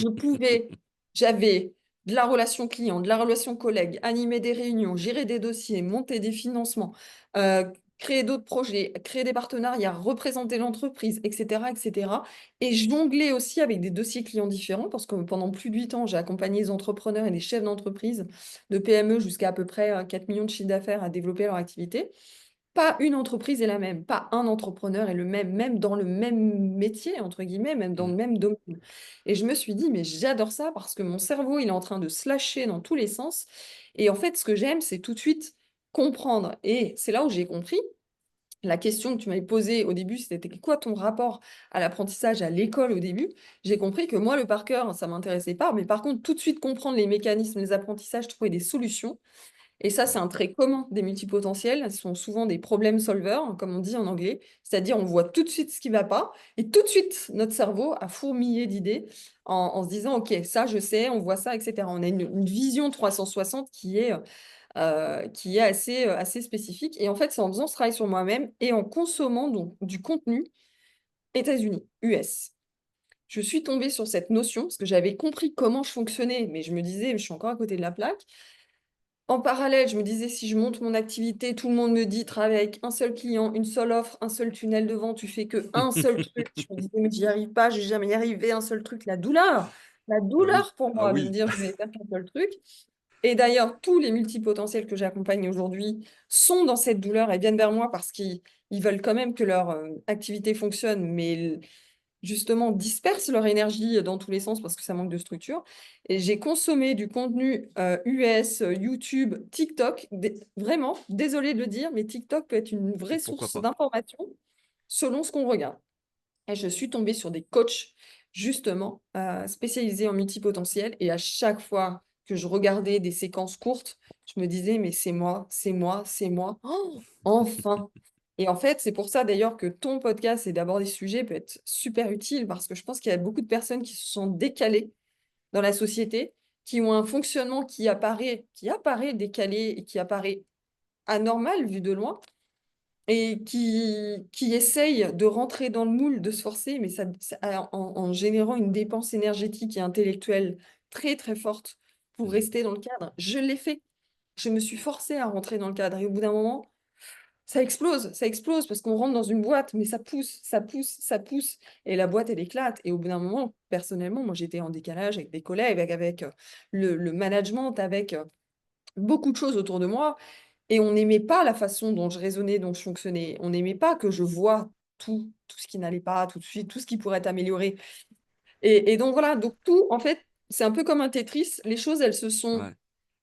j'avais de la relation client, de la relation collègue, animer des réunions, gérer des dossiers, monter des financements, créer d'autres projets, créer des partenariats, représenter l'entreprise, et cetera, et jongler aussi avec des dossiers clients différents parce que pendant plus de 8 ans, j'ai accompagné les entrepreneurs et les chefs d'entreprise de PME jusqu'à à peu près, 4 millions de chiffre d'affaires à développer leur activité. Pas une entreprise est la même, pas un entrepreneur est le même, même dans le même métier, entre guillemets, même dans le mm, même domaine. Et je me suis dit, mais j'adore ça parce que mon cerveau, il est en train de se lâcher dans tous les sens. Et en fait, ce que j'aime, c'est tout de suite comprendre. Et c'est là où j'ai compris. La question que tu m'avais posée au début, c'était quoi ton rapport à l'apprentissage à l'école au début? J'ai compris que moi, le par cœur, ça m'intéressait pas. Mais par contre, tout de suite comprendre les mécanismes, les apprentissages, trouver des solutions. Et ça, c'est Ouais. un trait commun des multipotentiels. Ce sont souvent des problem solvers, comme on dit en anglais. C'est-à-dire, on voit tout de suite ce qui ne va pas. Et tout de suite, notre cerveau a fourmillé d'idées en se disant, OK, ça, je sais, on voit ça, etc. On a une vision 360 qui est assez spécifique. Et en fait, c'est en faisant ce travail sur moi-même et en consommant donc, du contenu États-Unis, US. Je suis tombée sur cette notion parce que j'avais compris comment je fonctionnais, mais je me disais, je suis encore à côté de la plaque. En parallèle, je me disais, si je monte mon activité, tout le monde me dit, travaille avec un seul client, une seule offre, un seul tunnel de vente, tu fais que un seul truc. Je me disais, mais j'y arrive pas, je vais jamais y arriver, un seul truc, la Ah oui, douleur pour ah moi de me oui. dire, je vais faire qu'un seul truc. Et d'ailleurs, tous les multipotentiels que j'accompagne aujourd'hui sont dans cette douleur et viennent vers moi parce qu'ils veulent quand même que leur activité fonctionne, mais justement dispersent leur énergie dans tous les sens parce que ça manque de structure. Et j'ai consommé du contenu US, YouTube, TikTok. Vraiment, désolée de le dire, mais TikTok peut être une vraie Pourquoi source pas? d'information selon ce qu'on regarde. Et je suis tombée sur des coachs, justement, spécialisés en multipotentiel. Et à chaque fois que je regardais des séquences courtes, je me disais, mais c'est moi, c'est moi, c'est moi. Oh, enfin! Et en fait, c'est pour ça d'ailleurs que ton podcast et d'aborder ce sujet peut être super utile parce que je pense qu'il y a beaucoup de personnes qui se sont décalées dans la société, qui ont un fonctionnement qui apparaît décalé et qui apparaît anormal vu de loin et qui essaye de rentrer dans le moule, de se forcer, mais en générant une dépense énergétique et intellectuelle très, très forte pour Mmh. rester dans le cadre. Je l'ai fait. Je me suis forcée à rentrer dans le cadre et au bout d'un moment, ça explose parce qu'on rentre dans une boîte, mais ça pousse, ça pousse, ça pousse et la boîte, elle éclate et au bout d'un moment, personnellement, moi, j'étais en décalage avec des collègues, avec le management, avec beaucoup de choses autour de moi et on n'aimait pas la façon dont je raisonnais, dont je fonctionnais. On n'aimait pas que je vois tout ce qui n'allait pas tout de suite, tout ce qui pourrait être amélioré. Et donc voilà, donc tout, en fait, c'est un peu comme un Tetris. Les choses, elles se sont Ouais.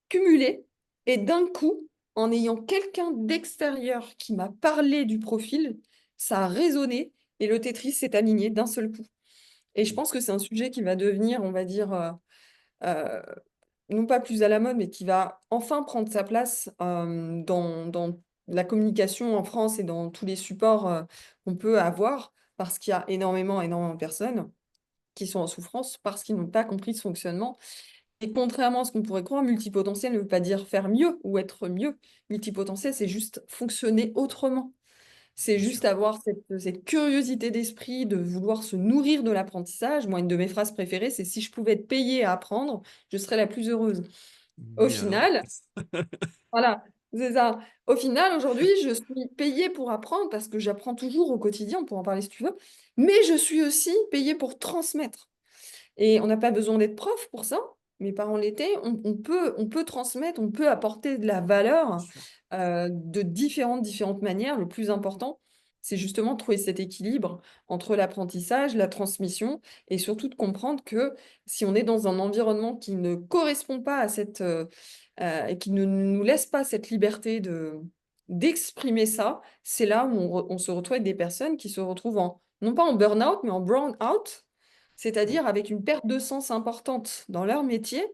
cumulées et d'un coup, en ayant quelqu'un d'extérieur qui m'a parlé du profil, ça a résonné et le Tetris s'est aligné d'un seul coup. Et je Mmh. pense que c'est un sujet qui va devenir, on va dire, euh, non pas plus à la mode, mais qui va enfin prendre sa place dans la communication en France et dans tous les supports qu'on peut avoir, parce qu'il y a énormément, énormément de personnes qui sont en souffrance parce qu'ils n'ont pas compris ce fonctionnement. Et contrairement à ce qu'on pourrait croire, multipotentiel ne veut pas dire faire mieux ou être mieux. Multipotentiel, c'est juste fonctionner autrement. C'est Bien juste sûr. avoir cette curiosité d'esprit de vouloir se nourrir de l'apprentissage. Moi, une de mes phrases préférées, c'est si je pouvais être payée à apprendre, je serais la plus heureuse. Au Mais alors? final, voilà, c'est ça. Au final, aujourd'hui, je suis payée pour apprendre parce que j'apprends toujours au quotidien, on pourra en parler si tu veux, mais je suis aussi payée pour transmettre. Et on n'a pas besoin d'être prof pour ça. Mes parents l'étaient. On peut transmettre, on peut apporter de la Bien valeur sûr. de différentes manières. Le plus important, c'est justement de trouver cet équilibre entre l'apprentissage, la transmission et surtout de comprendre que si on est dans un environnement qui ne correspond pas à et qui ne nous laisse pas cette liberté d'exprimer ça, c'est là où on se retrouve avec des personnes qui se retrouvent non pas en burn-out, mais en brown-out, Ouais. c'est-à-dire avec une perte de sens importante dans leur métier,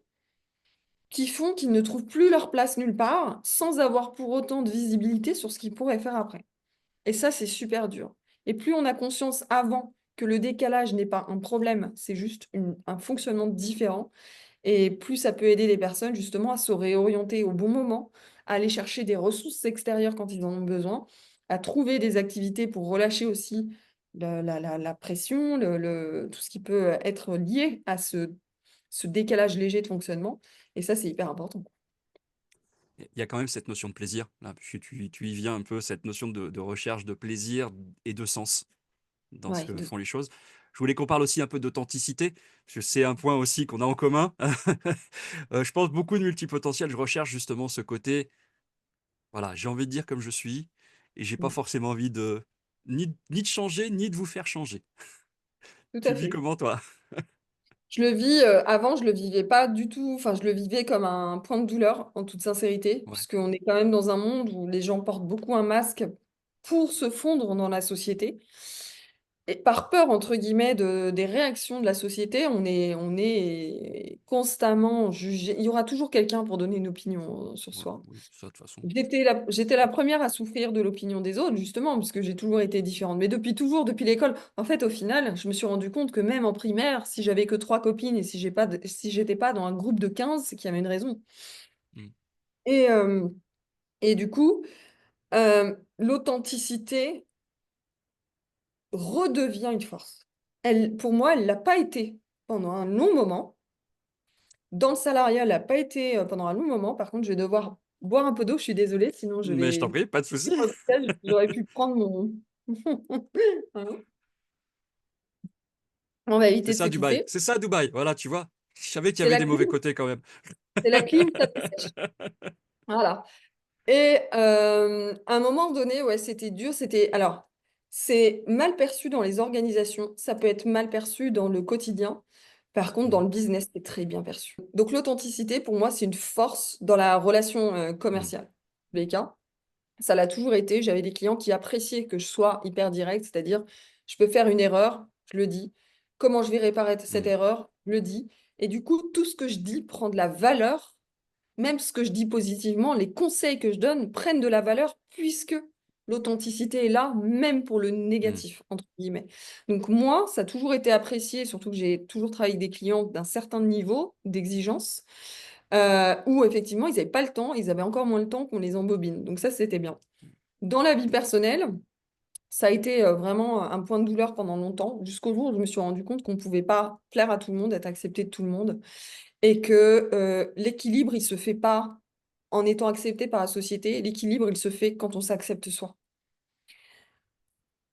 qui font qu'ils ne trouvent plus leur place nulle part, sans avoir pour autant de visibilité sur ce qu'ils pourraient faire après. Et ça, c'est super dur. Et plus on a conscience avant que le décalage n'est pas un problème, c'est juste un fonctionnement différent, et plus ça peut aider les personnes justement à se réorienter au bon moment, à aller chercher des ressources extérieures quand ils en ont besoin, à trouver des activités pour relâcher aussi la pression, tout ce qui peut être lié à ce décalage léger de fonctionnement. Et ça, c'est hyper important. Il y a quand même cette notion de plaisir, là, puisque tu y viens un peu, cette notion de recherche de plaisir et de sens dans ce Ouais, que font les choses. Je voulais qu'on parle aussi un peu d'authenticité, parce que c'est un point aussi qu'on a en commun. Je pense beaucoup de multipotentiel, je recherche justement ce côté, voilà, j'ai envie de dire comme je suis, et j'ai pas mm, forcément envie de ni de changer, ni de vous faire changer. tout Tu à le vis fait. comment, toi? Je le vis, avant, je le vivais pas du tout, enfin, je le vivais comme un point de douleur, en toute sincérité, Ouais. puisqu'on est quand même dans un monde où les gens portent beaucoup un masque pour se fondre dans la société. et par peur, entre guillemets, des réactions de la société, on est constamment jugé. Il y aura toujours quelqu'un pour donner une opinion sur Ouais, soi. oui, ça, de toute façon. J'étais la première à souffrir de l'opinion des autres, justement, parce que j'ai toujours été différente. Mais depuis toujours, depuis l'école, en fait, au final, je me suis rendu compte que même en primaire, si j'avais que trois copines et si j'étais pas dans un groupe de 15, c'est qu'il y avait une raison. Mm. Et, euh, et du coup, l'authenticité redevient une force. Pour moi, elle l'a pas été pendant un long moment. Dans le salariat, elle l'a pas été pendant un long moment. Par contre, je vais devoir boire un peu d'eau, je suis désolée, sinon je Mais je t'en vais... prie, pas de souci. J'aurais pu prendre mon... Hein. On va C'est éviter de ça, se Dubaï. quitter. C'est ça, Dubaï. Voilà, tu vois. Je savais qu'il y C'est avait la des mauvais clim, côtés quand même. c'est la clim, ça te sèche. Voilà. Et à un moment donné, ouais, c'était dur. Alors, c'est mal perçu dans les organisations. Ça peut être mal perçu dans le quotidien. Par contre, dans Mhm. le business, c'est très bien perçu. Donc, l'authenticité, pour moi, c'est une force dans la relation Mhm. commerciale. Les cas. Ça l'a toujours été. J'avais des clients qui appréciaient que je sois hyper direct, c'est-à-dire, je peux faire une erreur, je le dis. Comment je vais réparer cette Mhm. erreur, je le dis. Et du coup, tout ce que je dis prend de la valeur. Même ce que je dis positivement, les conseils que je donne prennent de la valeur puisque l'authenticité est là, même pour le Mhm. négatif, entre guillemets. Donc moi, ça a toujours été apprécié, surtout que j'ai toujours travaillé avec des clients d'un certain niveau d'exigence, où effectivement, ils n'avaient pas le temps, ils avaient encore moins le temps qu'on les embobine. Donc ça, c'était bien. Dans la vie personnelle, ça a été vraiment un point de douleur pendant longtemps, jusqu'au jour où je me suis rendu compte qu'on ne pouvait pas plaire à tout le monde, être accepté de tout le monde, et que l'équilibre, il se fait pas en étant accepté par la société. L'équilibre, il se fait quand on s'accepte soi.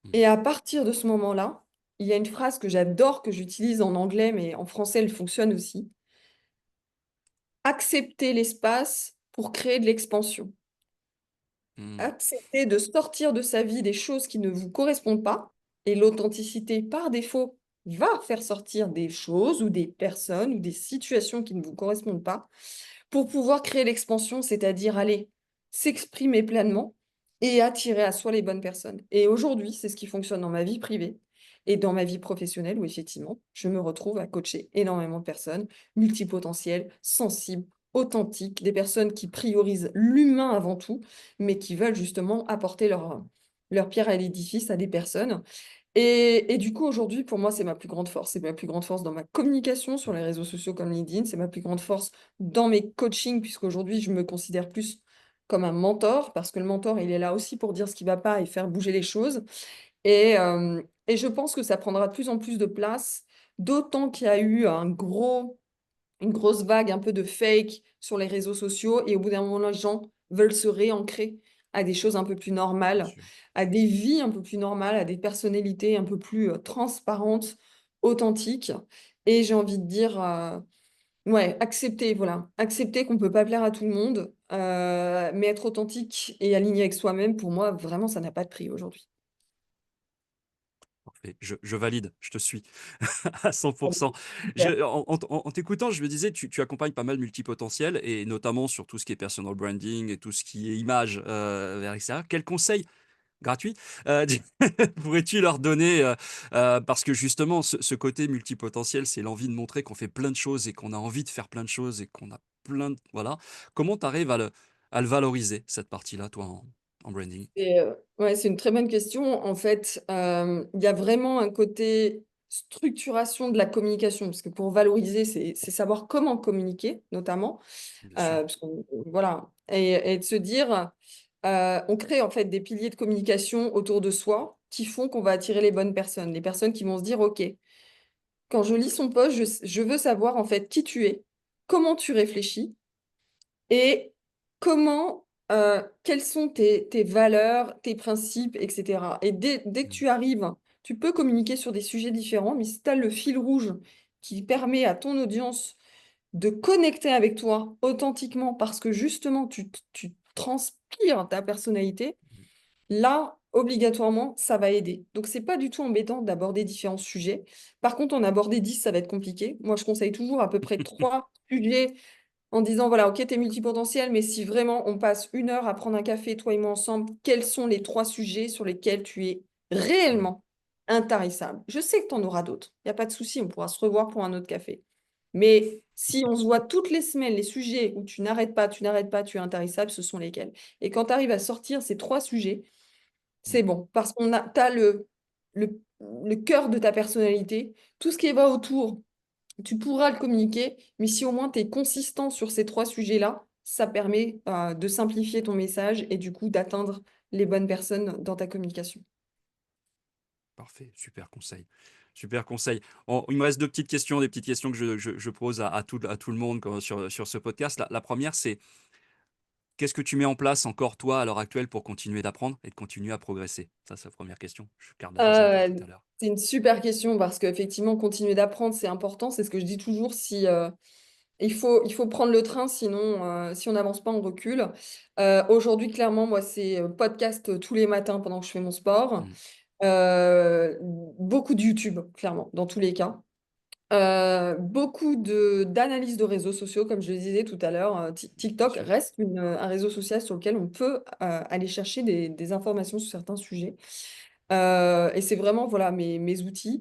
Mhm. Et à partir de ce moment-là, il y a une phrase que j'adore, que j'utilise en anglais, mais en français, elle fonctionne aussi. Accepter l'espace pour créer de l'expansion. Mhm. Accepter de sortir de sa vie des choses qui ne vous correspondent pas. Et l'authenticité, par défaut, va faire sortir des choses ou des personnes ou des situations qui ne vous correspondent pas pour pouvoir créer l'expansion, c'est-à-dire aller s'exprimer pleinement et attirer à soi les bonnes personnes. Et aujourd'hui, c'est ce qui fonctionne dans ma vie privée et dans ma vie professionnelle où effectivement, je me retrouve à coacher énormément de personnes multipotentielles, sensibles, authentiques, des personnes qui priorisent l'humain avant tout, mais qui veulent justement apporter leur pierre à l'édifice à des personnes. Et du coup, aujourd'hui, pour moi, c'est ma plus grande force. C'est ma plus grande force dans ma communication sur les réseaux sociaux comme LinkedIn. C'est ma plus grande force dans mes coachings, puisqu'aujourd'hui, je me considère plus comme un mentor, parce que le mentor, il est là aussi pour dire ce qui ne va pas et faire bouger les choses. Et je pense que ça prendra de plus en plus de place, d'autant qu'il y a eu une grosse vague un peu de fake sur les réseaux sociaux et au bout d'un moment, les gens veulent se réancrer à des choses un peu plus Bien normales, sûr. à des vies un peu plus normales, à des personnalités un peu plus transparentes, authentiques. Et j'ai envie de dire, ouais, accepter, voilà, accepter qu'on ne peut pas plaire à tout le monde, mais être authentique et aligné avec soi-même, pour moi, vraiment, ça n'a pas de prix aujourd'hui. Parfait. Je valide, je te suis à 100%. Super. En t'écoutant, je me disais, tu accompagnes pas mal multipotentiels, et notamment sur tout ce qui est personal branding et tout ce qui est image vers l'extérieur. Quel conseil gratuit pourrais-tu leur donner parce que justement, ce côté multipotentiel, c'est l'envie de montrer qu'on fait plein de choses et qu'on a envie de faire plein de choses et qu'on a plein de... Voilà. Comment tu arrives à le valoriser, cette partie-là, toi, en branding? Ouais, c'est une très bonne question. En fait, il y a vraiment un côté structuration de la communication, parce que pour valoriser, c'est savoir comment communiquer, notamment. Bien sûr. Voilà. Et de se dire, on crée en fait des piliers de communication autour de soi qui font qu'on va attirer les bonnes personnes. Les personnes qui vont se dire, OK, quand je lis son post, je veux savoir en fait qui tu es, comment tu réfléchis et quelles sont tes valeurs, tes principes, etc. Et dès que Mm. tu arrives, tu peux communiquer sur des sujets différents, mais si tu as le fil rouge qui permet à ton audience de connecter avec toi authentiquement parce que justement tu transpires ta personnalité, là, obligatoirement, ça va aider. Donc, c'est pas du tout embêtant d'aborder différents sujets. Par contre, en aborder 10, ça va être compliqué. Moi, je conseille toujours à peu près 3 sujets en disant, voilà, ok, tu es multipotentiel, mais si vraiment on passe 1 heure à prendre un café, toi et moi ensemble, quels sont les 3 sujets sur lesquels tu es Mm. réellement intarissable. Je sais que tu en auras d'autres. Il n'y a pas de souci, on pourra se revoir pour un autre café. Mais si on se voit toutes les semaines, les sujets où tu n'arrêtes pas, tu n'arrêtes pas, tu es intarissable, ce sont lesquels? Et quand tu arrives à sortir ces 3 sujets, Mm. c'est bon. Parce qu'on a, tu as le cœur de ta personnalité. Tout ce qui va autour, tu pourras le communiquer. Mais si au moins tu es consistant sur ces 3 sujets-là, ça permet de simplifier ton message et du coup d'atteindre les bonnes personnes dans ta communication. Parfait, super conseil. Super conseil. Il me reste deux petites questions, des petites questions que je pose à tout le monde sur ce podcast. La première, c'est qu'est-ce que tu mets en place encore, toi, à l'heure actuelle, pour continuer d'apprendre et de continuer à progresser? Ça, c'est la première question. Je garde la deuxième pour tout Euh, à l'heure. c'est une super question parce qu'effectivement, continuer d'apprendre, c'est important. C'est ce que je dis toujours. Si, il faut prendre le train, sinon, si on n'avance pas, on recule. Aujourd'hui, clairement, moi, c'est podcast tous les matins pendant que je fais mon sport. Mm. Beaucoup de YouTube, clairement, dans tous les cas. Beaucoup d'analyse de réseaux sociaux, comme je le disais tout à l'heure. Bien TikTok sûr. reste un réseau social sur lequel on peut aller chercher des informations sur certains sujets. Et c'est vraiment voilà, mes outils.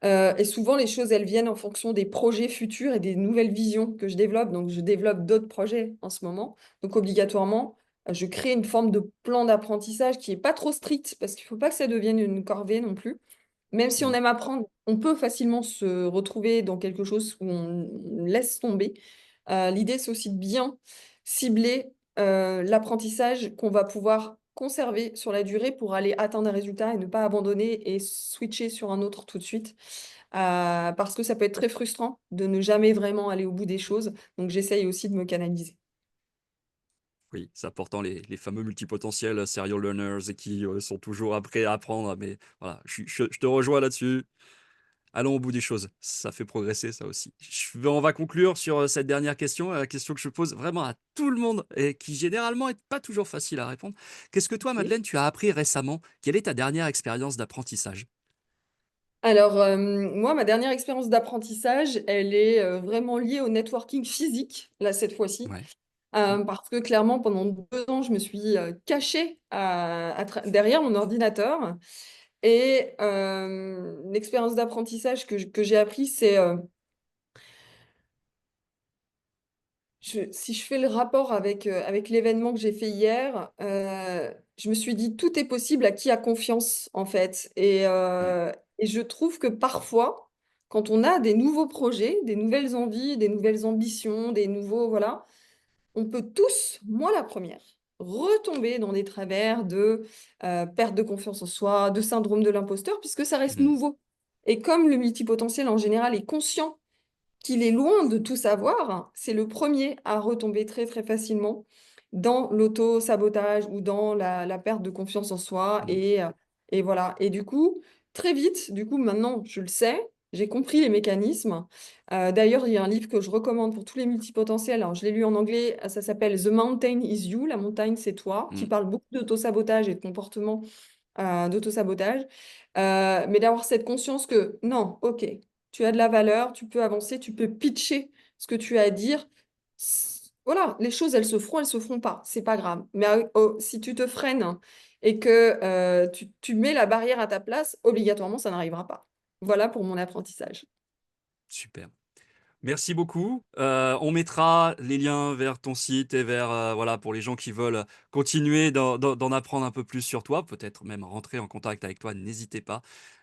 Et souvent, les choses, elles viennent en fonction des projets futurs et des nouvelles visions que je développe. Donc, je développe d'autres projets en ce moment. Donc, obligatoirement, je crée une forme de plan d'apprentissage qui n'est pas trop strict parce qu'il ne faut pas que ça devienne une corvée non plus. Même si on Mm. aime apprendre, on peut facilement se retrouver dans quelque chose où on laisse tomber. L'idée, c'est aussi de bien cibler l'apprentissage qu'on va pouvoir conserver sur la durée pour aller atteindre un résultat et ne pas abandonner et switcher sur un autre tout de suite. Parce que ça peut être très frustrant de ne jamais vraiment aller au bout des choses. Donc, j'essaye aussi de me canaliser. Oui, c'est important les fameux multipotentiels serial learners et qui sont toujours prêts à apprendre. Mais voilà, je te rejoins là-dessus. Allons au bout des choses. Ça fait progresser, ça aussi. On va conclure sur cette dernière question, la question que je pose vraiment à tout le monde et qui généralement n'est pas toujours facile à répondre. Qu'est-ce que toi, Ok. Madeleine, tu as appris récemment? Quelle est ta dernière expérience d'apprentissage? Alors, moi, ma dernière expérience d'apprentissage, elle est vraiment liée au networking physique, là, cette fois-ci. Ouais. Mm. Parce que clairement, pendant 2 ans, je me suis cachée derrière mon ordinateur. Et l'expérience d'apprentissage que j'ai appris, c'est, si je fais le rapport avec l'événement que j'ai fait hier, je me suis dit: «Tout est possible à qui a confiance», en fait. Ouais. Et je trouve que parfois, quand on a des nouveaux projets, des nouvelles envies, des nouvelles ambitions, des nouveaux voilà, on peut tous, moi la première, retomber dans des travers de, perte de confiance en soi, de syndrome de l'imposteur, puisque ça reste Mm. nouveau. Et comme le multipotentiel en général est conscient qu'il est loin de tout savoir, c'est le premier à retomber très, très facilement dans l'auto-sabotage ou dans la perte de confiance en soi Mm. et voilà. Et du coup, très vite, du coup, maintenant, je le sais, j'ai compris les mécanismes. D'ailleurs, il y a un livre que je recommande pour tous les multipotentiels. Alors, je l'ai lu en anglais, ça s'appelle The Mountain is You, la montagne, c'est toi, qui Mm. parle beaucoup d'auto-sabotage et de comportement d'auto-sabotage. Mais d'avoir cette conscience que non, OK, tu as de la valeur, tu peux avancer, tu peux pitcher ce que tu as à dire. Voilà, les choses, elles se feront pas, c'est pas grave. Mais si tu te freines et que tu mets la barrière à ta place, obligatoirement, ça n'arrivera pas. Voilà pour mon apprentissage. Super. Merci beaucoup. On mettra les liens vers ton site et vers, voilà, pour les gens qui veulent continuer d'en apprendre un peu plus sur toi, peut-être même rentrer en contact avec toi, n'hésitez pas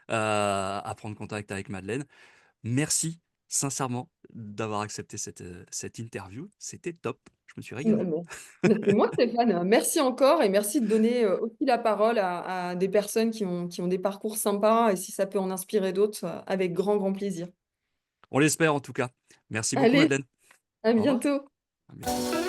à prendre contact avec Madeleine. Merci sincèrement d'avoir accepté cette interview. C'était top. Je me suis Bah, régalé. bon. Bah, c'est moi, Stéphane. Merci encore et merci de donner aussi la parole à des personnes qui ont des parcours sympas et si ça peut en inspirer d'autres, avec grand, grand plaisir. On l'espère en tout cas. Merci beaucoup, Allez, Madeleine. à Au revoir. bientôt. À bientôt.